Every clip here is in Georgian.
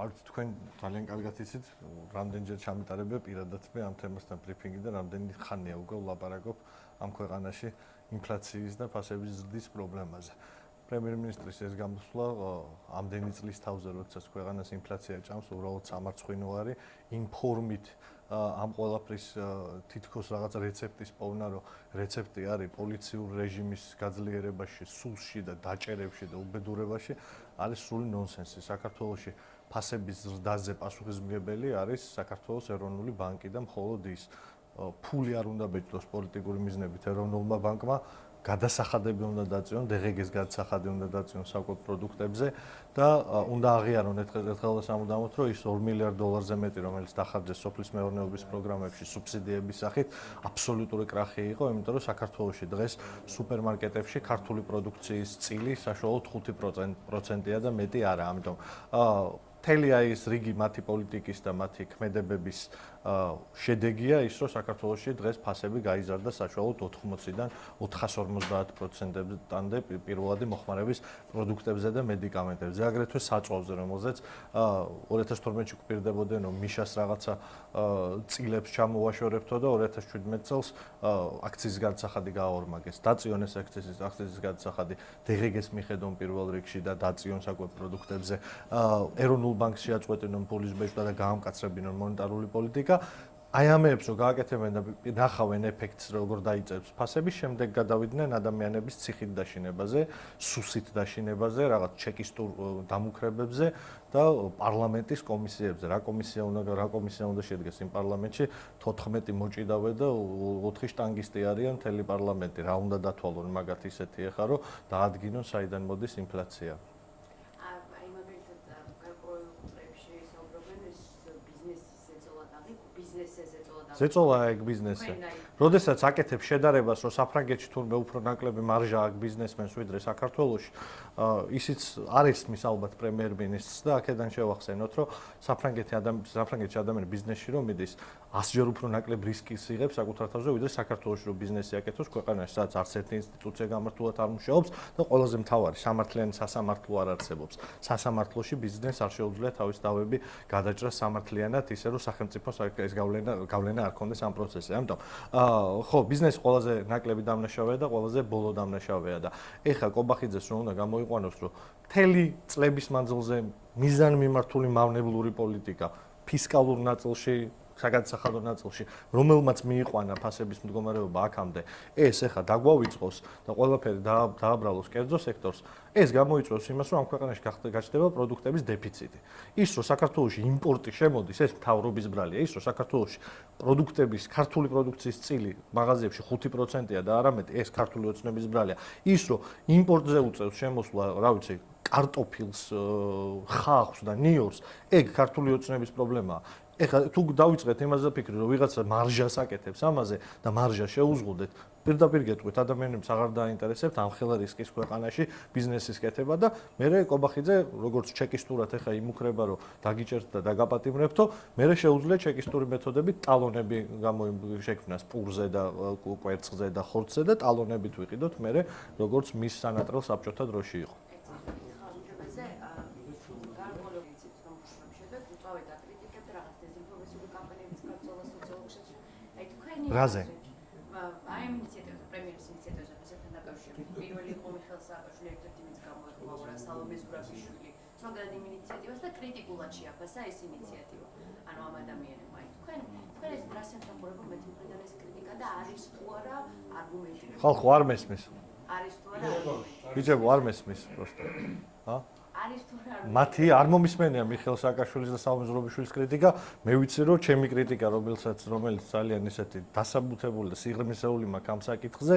არც თქვენ ძალიან კარგად იცით, რამდენჯერ ჩამიტარებია პირადად მე ამ თემასთან ბრიფინგი და რამდენი ხანია უკვე ვლაპარაკობ ამ ქვეყანაში ინფლაციის და ფასების ზრდის პრობლემაზე. პრემიერ-მინისტრის ეს გამოსვლა ამდენი წლის თავზე, როდესაც ქვეყანას ინფლაცია ჭამს, უბრალოდ სამარცხვინო არის იმ ფორმით ამ ყველაფრის თითქოს რაღაც რეცეპტის პოვნა, რომ რეცეპტი არის პოლიციურ რეჟიმის გაძლიერებაში, სულში და დაჭერებში და უბედურებაში, არის სრული ნონსენსი. საქართველოში ფასების ზრდაზე პასუხისმგებელი არის საქართველოს ეროვნული ბანკი და მხოლოდ ის. ფული არ უნდა ბეჭდოს პოლიტიკური მიზნებით ეროვნულმა ბანკმა, გადასახადები უნდა დაწიონ, დღეგეს გადასახადი უნდა დაწიონ საკვებ პროდუქტებზე და უნდა აღიარონ ერთხელ და სამუდამოდ, რომ ის $2 მილიარდზე მეტი, რომელიც დახარჯეს სოფლის მეურნეობის პროგრამებში სუბსიდიების სახით, აბსოლუტური კრახი იყო, იმიტომ რომ საქართველოში დღეს სუპერმარკეტებში ქართული პროდუქციის წილი საშუალოდ 5%-ია და მეტი არა, ამიტომ მთელი ის რიგი მათი პოლიტიკის და მათი ქმედებების შედეგია ის, რომ საქართველოში დღეს ფასები გაიზარდა საშუალოდ 80-დან 450%-მდე პირველადი მოხმარების პროდუქტებზე და მედიკამენტებზე. აგრეთვე საწვავზე, რომელზეც 2012-ში გვპირდებოდნენ, რომ მიშას რაღაცა წილებს ჩამოვაშორებთო და 2017 წელს აქციის გადასახადი გააორმაგეს. დაწიონ ეს აქციის გადასახადი დღეგეს მიხედონ პირველ რიგში და დაწიონ საკვებ პროდუქტებზე. ეროვნულ ბანკს შეაწყვეტინონ ფულის ბეჭდა და გაამკაცრებინონ მონეტარული პოლიტიკა. აი ამებს რო გააკეთებენ და ნახავენ ეფექტს როგორ დაიწევს ფასების, შემდეგ გადავიდნენ ადამიანების ციხით დაშინებაზე, სუსით დაშინებაზე, რაღაც ჩეკისტურ დამუქრებებზე და პარლამენტის კომისიებზე. რა კომისია უნდა შედგეს იმ პარლამენტში 14 მოჭიდავე და 4 შტანგისტი არიან მთელი პარლამენტი. რა უნდა დათვალონ მაგათ ისეთი ეხა რომ დაადგინონ საიდან მოდის ინფლაცია. ზეწოლა ეგ ბიზნესი. როდესაც აკეთებ შედარებას, რომ საფრანგეთში თურმე უფრო ნაკლები მარჟა აქვს ბიზნესმენს ვიდრე საქართველოში, ისიც არ ისმის ალბათ პრემიერ-მინისტრს და აქედან შევახსენოთ, რომ საფრანგეთში ადამიანი ბიზნესში რომ მიდის, 100-ჯერ უფრო ნაკლებ რისკის იღებს საკუთარ თავზე, ვიდრე საქართველოში რომ ბიზნესი აკეთოს ქვეყანაში, სადაც არც ერთი ინსტიტუცია გამართულად არ მუშაობს და ყველაზე მთავარი, სამართლიანი სასამართლო არ არსებობს. სასამართლოში ბიზნესს არ შეუძლია თავის დავები გადაჭრა სამართლიანად, ისე რომ სახელმწიფოს ეს გავლენა არ ქონდეს ამ პროცესზე. ამიტომ ხო, ბიზნესი ყველაზე ნაკლები დამნაშავეა და ყველაზე ბოლო დამნაშავეა და ეხა კობახიძეს რომ უნდა გამოიყვანოს, რომ მთელი წლების მანძილზე მიზანმიმართული მავნებლური პოლიტიკა ფისკალურ ნაწილში, საგადასახადო ნაწილში, რომელმაც მიიყვანა ფასების მდგომარეობა აქამდე, ეს ეხა დაგვავიწყოს და ყველაფერი დააბრალოს კერძო სექტორს, ეს გამოიწვევს იმას, რომ ამ ქვეყანაში გაჩნდება პროდუქტების დეფიციტი. ის, რომ საქართველოში იმპორტი შემოდის, ეს მთავრობის ბრალია, ის, რომ საქართველოში ქართული პროდუქციის წილი მაღაზიებში 5%-ია და არამედ ეს ქართული ოცნების ბრალია. ის, რომ იმპორტზე უწევს შემოსვლა, რა ვიცი, კარტოფილს, ხახს და ნიორს, ეგ ქართული ოცნების პრობლემაა. ეხლა თუ დავიწყეთ იმაზე ფიქრი, რომ ვიღაცა მარჟას აკეთებს ამაზე და მარჟა შეუზღუდეთ, პირდაპირ გეტყვით, ადამიანებს აღარ დაინტერესებთ ამ ხელა რისკის ქვეყანაში ბიზნესის კეთება და მე კობახიძე როგორც ჩეკისტურად ეხა იმუქრება, რომ დაგიჭერთ და დაგაპატიმრებთო, მე შეუძლია ჩეკისტური მეთოდებით ტალონები შექმნას პურზე და კვერცხზე და ხორცზე და ტალონებით ვიყიდოთ მე როგორც მის სანატრელ საბჭოთა დროში იყო. რაზე? აი ამ ინიციატივაზე, პრემიერის ინიციატივაზე, ასეთთან დაკავშირებით. პირველი იყო მიხეილ სააკაშვილი, ერთ-ერთი ვინც გამოეხმაურა სალომე ზურაბიშვილი. ზოგადად იმ ინიციატივას და კრიტიკულად შეაფასა ეს ინიციატივა. ანუ ამ ადამიანებმა. აი თქვენ ეს რას ემსახურება მეტი მხრიდან ეს კრიტიკა და არის თუ არა არგუმენტირებული? ხალხო არ მესმის. არის თუ არა არგუმენტირებული? ბიჭებო არ მესმის პროსტო. ჰა? არის თუ არა არგუმენტირებული? მათი არ მომისმენია მიხეილ სააკაშვილის და სალომე ზურაბიშვილის კრიტიკა. მე ვიცი რომ ჩემი კრიტიკა რომელიც ძალიან ისეთი დასაბუთებული და სიღრმისეული მაქვს ამ საკითხზე,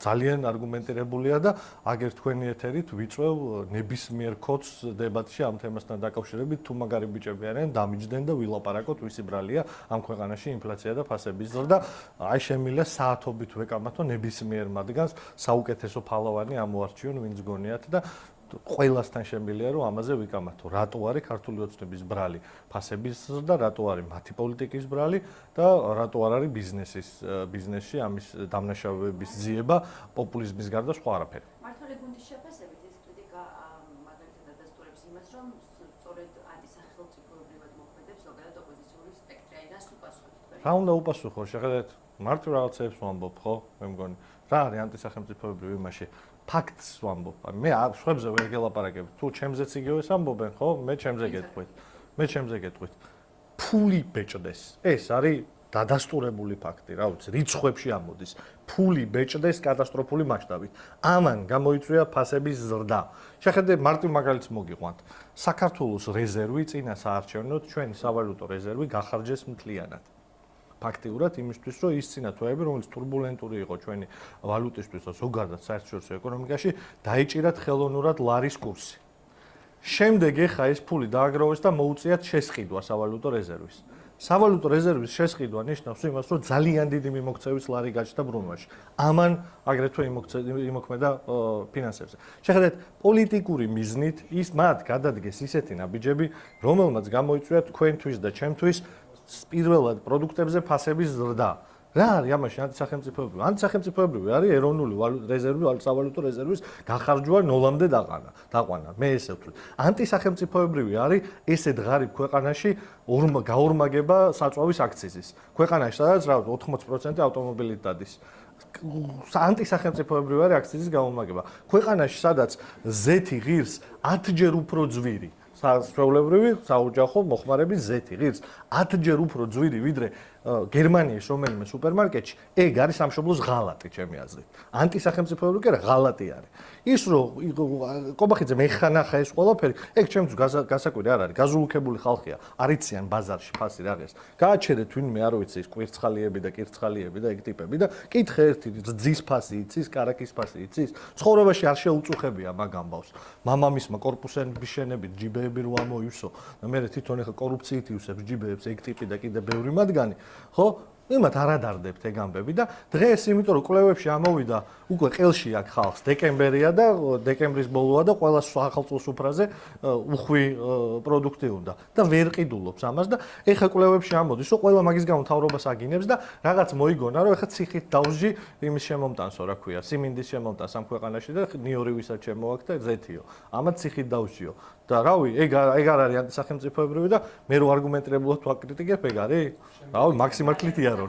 ძალიან არგუმენტირებულია და აგერ თქვენი ეთერით ვიწვევ ნებისმიერ კოდს დებატში ამ თემასთან დაკავშირებით, თუ მაგარი ბიჭები არიან, დამიჯდნენ და ვილაპარაკოთ ვისი ბრალია ამ ქვეყანაში ინფლაცია და ფასების ზრდა. აი შემიძლია საათობით ვეკამათო ნებისმიერ მათგანს საუკეთესო ფალავანი ამოარჩიონ, ვინც გონიათ და ყველასთან შემიძლია რომ ამაზე ვიკამათო. რატო არის ქართული ოცნების ბრალი ფასების ზრდა, რატო არის მათი პოლიტიკის ბრალი და რატო არ არის ბიზნესში ამის დამნაშავეების ძიება, პოპულიზმის გარდა სხვა არაფერი. მართალი გუნდის შეფასებით ეს კრიტიკა მაგალითად ადასტურებს იმას, რომ სწორედ რა უნდა უპასუხო, შეხედეთ, მარტივ რაღაცებს ვამბობ, ხო? მე მგონი, რა არის ანტისახელმწიფოებრივი იმაში? ფაქტს ვამბობ. მე სხვებზე ვერ გელაპარაკებ. თუ ჩემზეც იგივეს ამბობენ, ხო? მე ჩემზე გეტყვით. ფული ბეჭდეს. ეს არის დადასტურებული ფაქტი, რა ვიცი, რიცხვებში ამოდის. ფული ბეჭდეს კატასტროფული მასშტაბით. ამან გამოიწვია ფასების ზრდა. შეხედე, მარტივ მაგალითს მოგიყვანთ. საქართველოს რეზერვი წინა საარჩევნოდ, ჩვენი სავალუტო რეზერვი გახარჯეს მთლიანად. ფაქტიურად იმისთვის, რომ ის წინა თვეები, რომელიც турბულენტური იყო ჩვენი ვალუტისთვის და ზოგადად საერთაშორისო ეკონომიკაში, დაიჭირათ ხელოვნურად ლარის კურსი. შემდეგ ეხა ეს ფული დააგროვეს და მოუწიათ შესყიდვა სავალუტო რეზერვის. სავალუტო რეზერვის შესყიდვა ნიშნავს იმას, რომ ძალიან დიდი მიმოქცევის ლარი გაჩნდა ბრუნვაში. ამან აგრეთვე იმოქმედა ფინანსებზე. შეხედეთ, პოლიტიკური მიზნით ის მათ გადადგეს ისეთი ნაბიჯები, რომელმაც გამოიწვია თქვენთვის და ჩემთვის პირველად პროდუქტებზე ფასების ზრდა. რა არის ამაში ანტისახელმწიფოებრივი? ანტისახელმწიფოებრივი არის ეროვნული რეზერვი, სავალუტო რეზერვის გახარჯვა ნოლამდე დაყვანა. მე ესე ვთვლი. ანტისახელმწიფოებრივი არის ესეთ ღარიბ ქვეყანაში გაორმაგება საწვავის აქციზის. ქვეყანაში, სადაც რა 80% ავტომობილით დადის. ანტისახელმწიფოებრივი არის აქციზის გაორმაგება. ქვეყანაში, სადაც ზეთი ღირს 10-ჯერ უფრო ძვირი. ჩვეულებრივი საოჯახო მოხმარების ზეთი ღირს 10-ჯერ უფრო ძვირი ვიდრე გერმანიის რომელიმე სუპერმარკეტში, ეგ არის სამშობლოს ღალატი, ჩემი აზრით. ანტისახელმწიფოებრივი კი არა, ღალატი არის. ის რომ კობახიძე მეხანახა ეს ყველაფერი, ეგ ჩემთვის გასაკვირი არ არის. გაზულუქებული ხალხია, არიციან ბაზარში ფასი რაღაც. გააჩერეთ ვინმე არ ვიცი, კვირცხალიები და კირცხალიები და ეგ ტიპები და კითხე ერთი ძის ფასი იცის, კარაკის ფასი იცის. ცხოვრებაში არ შეუწუხებია მაგ ამბავს. მამამისმა კორპუსების შენებით ჯიბეები რო ამოივსო და მე თვითონ ეხა კორუფციით ივსებს ჯიბეებს ეგ ტიპი და კიდე ბევრი მათგანი. ხო? იმათ არ ადარდებთ ეგ ამბები და დღეს იმიტომ რომ კვლევებში ამოვიდა უკვე ყელში აქ ხალხს დეკემბერია და დეკემბრის ბოლოა და ყველა სახელმწიფო სუფრაზე უხვი პროდუქტი უნდა და ვერ ყიდულობს ამას და ეხა კვლევებში ამოდის რომ ყველა მაგის გამო მთავრობას აგინებს და რაღაც მოიგონა რომ ეხა ციხით დავსჯი იმის შემომტანსო რა ქვია სიმინდის შემომტანს ამ ქვეყანაში და ნიორი ვისაც შემოაქვს და ზეთიო ამათ ციხით დავსჯიო და რავი ეგ არ არის ანტისახელმწიფოებრივი და მე რო არგუმენტირებულად ვაკრიტიკებ ეგ არის რავი მაქსიმალ კლიტია